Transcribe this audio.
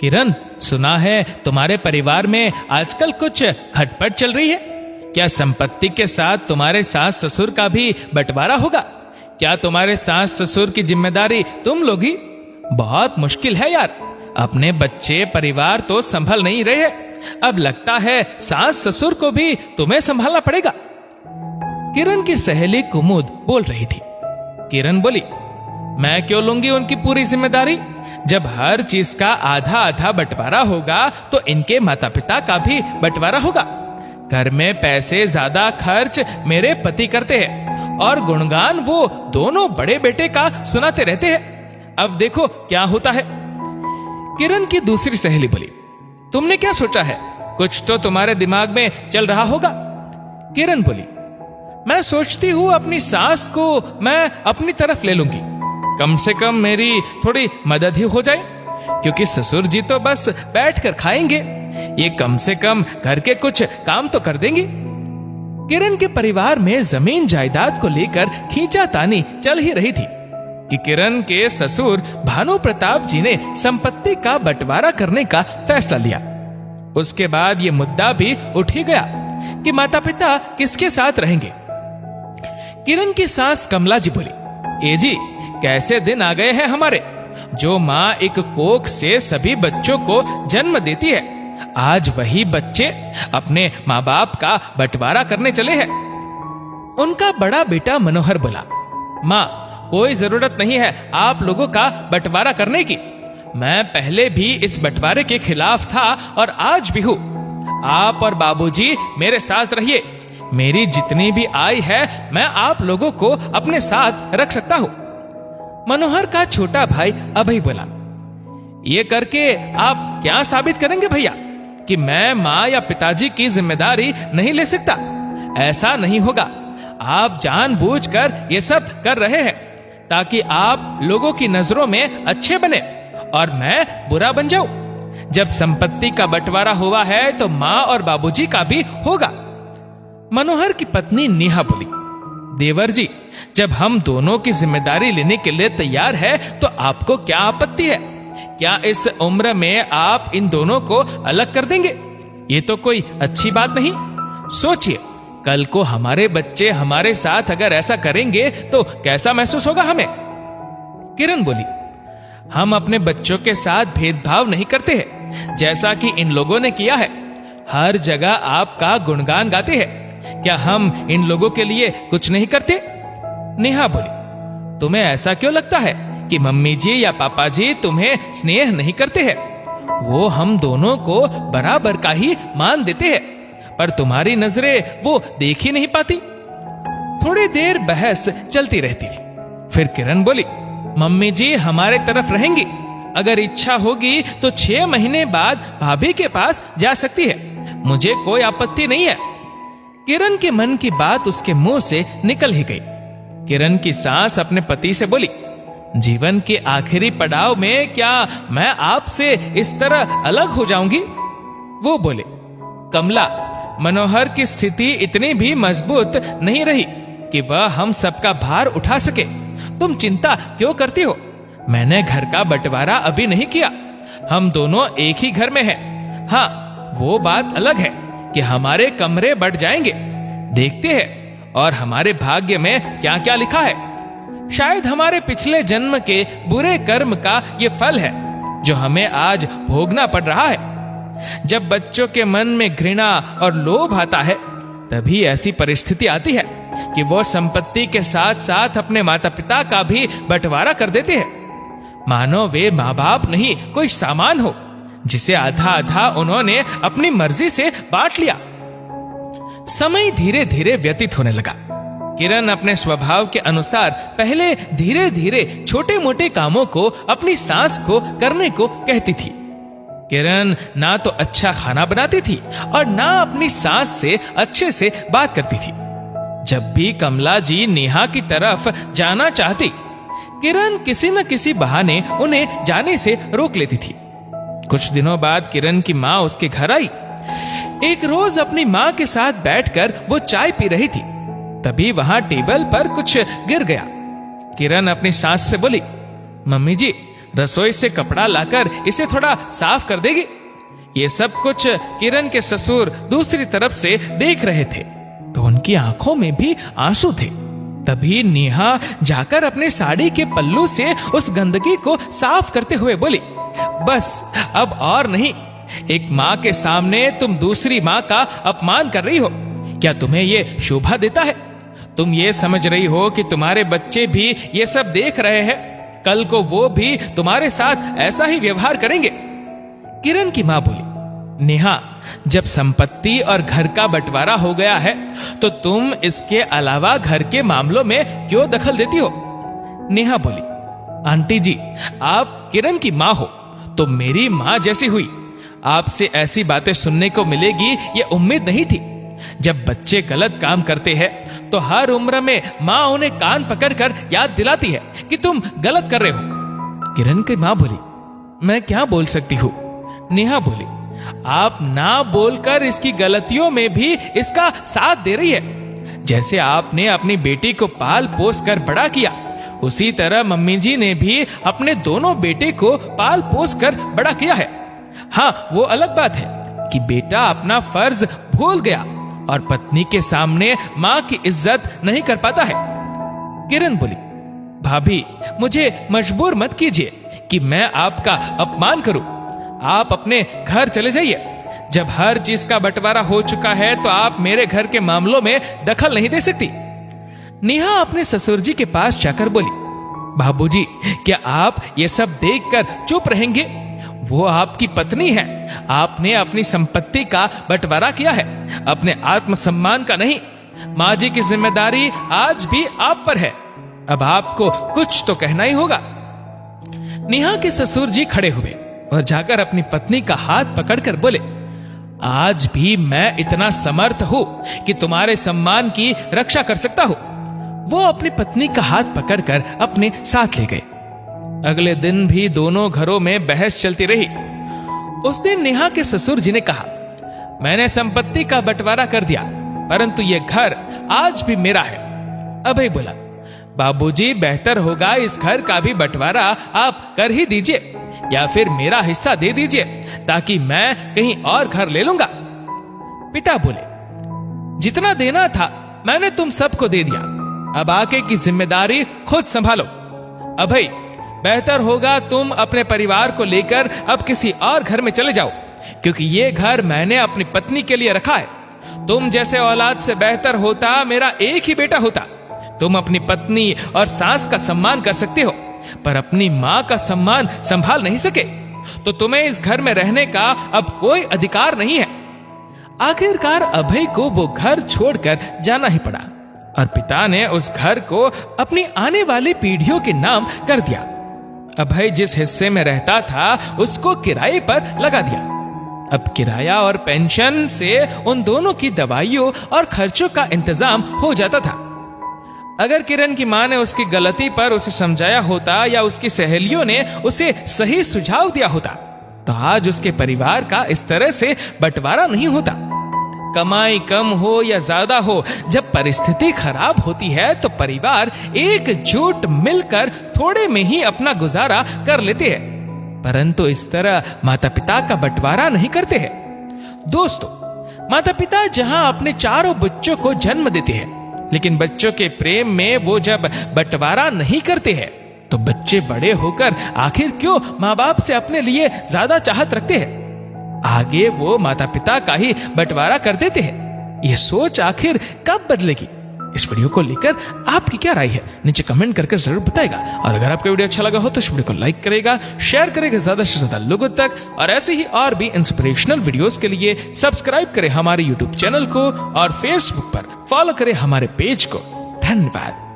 किरण, सुना है तुम्हारे परिवार में आजकल कुछ खटपट चल रही है। क्या संपत्ति के साथ तुम्हारे सास ससुर का भी बंटवारा होगा? क्या तुम्हारे सास ससुर की जिम्मेदारी तुम लोगी? बहुत मुश्किल है यार, अपने बच्चे परिवार तो संभल नहीं रहे, अब लगता है सास ससुर को भी तुम्हें संभालना पड़ेगा। किरण की सहेली कुमुद बोल रही थी। किरण बोली, मैं क्यों लूंगी उनकी पूरी जिम्मेदारी? जब हर चीज का आधा आधा बंटवारा होगा तो इनके माता पिता का भी बंटवारा होगा। घर में पैसे ज्यादा खर्च मेरे पति करते हैं और गुणगान वो दोनों बड़े बेटे का सुनाते रहते हैं। अब देखो क्या होता है। किरण की दूसरी सहेली बोली, तुमने क्या सोचा है? कुछ तो तुम्हारे दिमाग में चल रहा होगा। किरण बोली, मैं सोचती हूं अपनी सास को मैं अपनी तरफ ले लूंगी, कम से कम मेरी थोड़ी मदद ही हो जाए, क्योंकि ससुर जी तो बस बैठकर खाएंगे, ये कम से कम घर के कुछ काम तो कर देंगे। किरण के परिवार में जमीन जायदाद को लेकर खींचातानी चल ही रही थी कि किरण के ससुर भानु प्रताप जी ने संपत्ति का बंटवारा करने का फैसला लिया। उसके बाद ये मुद्दा भी उठ ही गया कि माता पिता किसके साथ रहेंगे। किरण की सास कमला जी बोली, ए जी, कैसे दिन आ गए हैं हमारे। जो माँ एक कोख से सभी बच्चों को जन्म देती है, आज वही बच्चे अपने माँ बाप का बंटवारा करने चले हैं। उनका बड़ा बेटा मनोहर बोला, माँ, कोई जरूरत नहीं है आप लोगों का बंटवारा करने की। मैं पहले भी इस बंटवारे के खिलाफ था और आज भी हूं। आप और बाबूजी मेरे साथ रहिए, मेरी जितनी भी आय है मैं आप लोगों को अपने साथ रख सकता हूं। मनोहर का छोटा भाई अभय बोला, ये करके आप क्या साबित करेंगे भैया कि मैं माँ या पिताजी की जिम्मेदारी नहीं ले सकता? ऐसा नहीं होगा। आप जानबूझकर ये सब कर रहे हैं ताकि आप लोगों की नजरों में अच्छे बने और मैं बुरा बन जाऊं। जब संपत्ति का बंटवारा हुआ है तो माँ और बाबूजी का भी होगा। मनोहर की पत्नी नेहा बोली, देवर जी, जब हम दोनों की जिम्मेदारी लेने के लिए तैयार है तो आपको क्या आपत्ति है? क्या इस उम्र में आप इन दोनों को अलग कर देंगे? ये तो कोई अच्छी बात नहीं। सोचिए, कल को हमारे बच्चे हमारे साथ अगर ऐसा करेंगे तो कैसा महसूस होगा हमें? किरण बोली, हम अपने बच्चों के साथ भेदभाव नहीं करते हैं, जैसा कि इन लोगों ने किया है। हर जगह आपका गुणगान गाते हैं, क्या हम इन लोगों के लिए कुछ नहीं करते? नेहा बोली, तुम्हें ऐसा क्यों लगता है कि मम्मी जी या पापा जी तुम्हें स्नेह नहीं करते हैं? वो हम दोनों को बराबर का ही मान देते हैं, पर तुम्हारी नजरें वो देख ही नहीं पाती। थोड़ी देर बहस चलती रहती थी। फिर किरण बोली, मम्मी जी हमारे तरफ रहेंगी, अगर इच्छा होगी तो 6 महीने बाद भाभी के पास जा सकती है, मुझे कोई आपत्ति नहीं है। किरण के मन की बात उसके मुंह से निकल ही गई। किरण की सास अपने पति से बोली, जीवन के आखिरी पड़ाव में क्या मैं आपसे इस तरह अलग हो जाऊंगी? वो बोले, कमला, मनोहर की स्थिति इतनी भी मजबूत नहीं रही कि वह हम सबका भार उठा सके। तुम चिंता क्यों करती हो? मैंने घर का बंटवारा अभी नहीं किया, हम दोनों एक ही घर में हैं। हाँ, वो बात अलग है कि हमारे कमरे बढ़ जाएंगे, देखते हैं और हमारे भाग्य में क्या क्या लिखा है। शायद हमारे पिछले जन्म के बुरे कर्म का ये फल है जो हमें आज भोगना पड़ रहा है। जब बच्चों के मन में घृणा और लोभ आता है, तभी ऐसी परिस्थिति आती है कि वो संपत्ति के साथ साथ अपने माता पिता का भी बंटवारा कर देते हैं, मानो वे माँ बाप नहीं कोई सामान हो जिसे आधा आधा उन्होंने अपनी मर्जी से बांट लिया। समय धीरे धीरे व्यतीत होने लगा। किरण अपने स्वभाव के अनुसार पहले धीरे धीरे छोटे मोटे कामों को अपनी सास को करने को कहती थी। किरण ना तो अच्छा खाना बनाती थी और ना अपनी सास से अच्छे से बात करती थी। जब भी कमला जी नेहा की तरफ जाना चाहती, किरण किसी न किसी बहाने उन्हें जाने से रोक लेती थी। कुछ दिनों बाद किरण की माँ उसके घर आई। एक रोज अपनी माँ के साथ बैठकर वो चाय पी रही थी, तभी वहां टेबल पर कुछ गिर गया। किरण अपनी सास से बोली, मम्मी जी, रसोई से कपड़ा लाकर इसे थोड़ा साफ कर देगी। ये सब कुछ किरण के ससुर दूसरी तरफ से देख रहे थे तो उनकी आंखों में भी आंसू थे। तभी नेहा जाकर अपने साड़ी के पल्लू से उस गंदगी को साफ करते हुए बोली, बस अब और नहीं। एक माँ के सामने तुम दूसरी माँ का अपमान कर रही हो। क्या तुम्हें ये शोभा देता है? तुम ये समझ रही हो कि तुम्हारे बच्चे भी ये सब देख रहे हैं? कल को वो भी तुम्हारे साथ ऐसा ही व्यवहार करेंगे। किरण की मां बोली, नेहा, जब संपत्ति और घर का बंटवारा हो गया है तो तुम इसके अलावा घर के मामलों में क्यों दखल देती हो? नेहा बोली, आंटी जी, आप किरण की मां हो तो मेरी मां जैसी हुई। आपसे ऐसी बातें सुनने को मिलेगी ये उम्मीद नहीं थी। जब बच्चे गलत काम करते हैं तो हर उम्र में मां उन्हें कान पकड़कर याद दिलाती है कि तुम गलत कर रहे हो। किरण की मां बोली, मैं क्या बोल सकती हूँ? नेहा बोली, आप ना बोलकर इसकी गलतियों में भी इसका साथ दे रही है। जैसे आपने अपनी बेटी को पाल पोस कर बड़ा किया, उसी तरह मम्मी जी ने भी अपने दोनों बेटे को पाल पोस कर बड़ा किया है। हाँ, वो अलग बात है कि बेटा अपना फर्ज भूल गया और पत्नी के सामने माँ की इज्जत नहीं कर पाता है। किरण बोली, भाभी, मुझे मजबूर मत कीजिए कि मैं आपका अपमान करूं। आप अपने घर चले जाइए। जब हर चीज का बंटवारा हो चुका है तो आप मेरे घर के मामलों में दखल नहीं दे सकती। नेहा अपने ससुर जी के पास जाकर बोली, बाबूजी, क्या आप ये सब देखकर चुप रहेंगे? वो आपकी पत्नी है। आपने अपनी संपत्ति का बंटवारा किया है, अपने आत्मसम्मान का नहीं। माँ जी की जिम्मेदारी आज भी आप पर है। अब आपको कुछ तो कहना ही होगा। नेहा के ससुर जी खड़े हुए और जाकर अपनी पत्नी का हाथ पकड़कर बोले, आज भी मैं इतना समर्थ हूं कि तुम्हारे सम्मान की रक्षा कर सकता हूं। वो अपनी पत्नी का हाथ पकड़कर अपने साथ ले गए। अगले दिन भी दोनों घरों में बहस चलती रही। उस दिन नेहा के ससुर जी ने कहा, मैंने संपत्ति का बंटवारा कर दिया, परंतु यह घर आज भी मेरा है। अभय बोला, बाबूजी, बेहतर होगा इस घर का भी बंटवारा आप कर ही दीजिए या फिर मेरा हिस्सा दे दीजिए ताकि मैं कहीं और घर ले लूंगा। पिता बोले, जितना देना था मैंने तुम सबको दे दिया, अब आगे की जिम्मेदारी खुद संभालो। अभय, बेहतर होगा तुम अपने परिवार को लेकर अब किसी और घर में चले जाओ, क्योंकि ये घर मैंने अपनी पत्नी के लिए रखा है। तुम जैसे औलाद से बेहतर होता मेरा एक ही बेटा होता। तुम अपनी पत्नी और सास का सम्मान कर सकते हो, पर अपनी माँ का सम्मान संभाल नहीं सके तो तुम्हें इस घर में रहने का अब कोई अधिकार नहीं है। आखिरकार अभय को वो घर छोड़कर जाना ही पड़ा और पिता ने उस घर को अपनी आने वाली पीढ़ियों के नाम कर दिया। अभय जिस हिस्से में रहता था उसको किराए पर लगा दिया। अब किराया और पेंशन से उन दोनों की दवाइयों और खर्चों का इंतजाम हो जाता था। अगर किरण की मां ने उसकी गलती पर उसे समझाया होता या उसकी सहेलियों ने उसे सही सुझाव दिया होता तो आज उसके परिवार का इस तरह से बंटवारा नहीं होता। कमाई कम हो या ज्यादा हो, जब परिस्थिति खराब होती है तो परिवार एकजुट मिलकर थोड़े में ही अपना गुजारा कर लेते हैं, परंतु इस तरह माता पिता का बंटवारा नहीं करते हैं। दोस्तों, माता पिता जहां अपने चारों बच्चों को जन्म देते हैं, लेकिन बच्चों के प्रेम में वो जब बंटवारा नहीं करते हैं तो बच्चे बड़े होकर आखिर क्यों माँ बाप से अपने लिए ज्यादा चाहत रखते हैं? आगे वो माता पिता का ही बंटवारा कर देते हैं। यह सोच आखिर कब बदलेगी? इस वीडियो को लेकर आपकी क्या राय है नीचे कमेंट करके जरूर बताएगा। और अगर आपको वीडियो अच्छा लगा हो तो इस वीडियो को लाइक करेगा, शेयर करेगा ज्यादा से ज्यादा लोगों तक, और ऐसे ही और भी इंस्पिरेशनल वीडियोस के लिए सब्सक्राइब करें हमारे यूट्यूब चैनल को और फेसबुक पर फॉलो करें हमारे पेज को। धन्यवाद।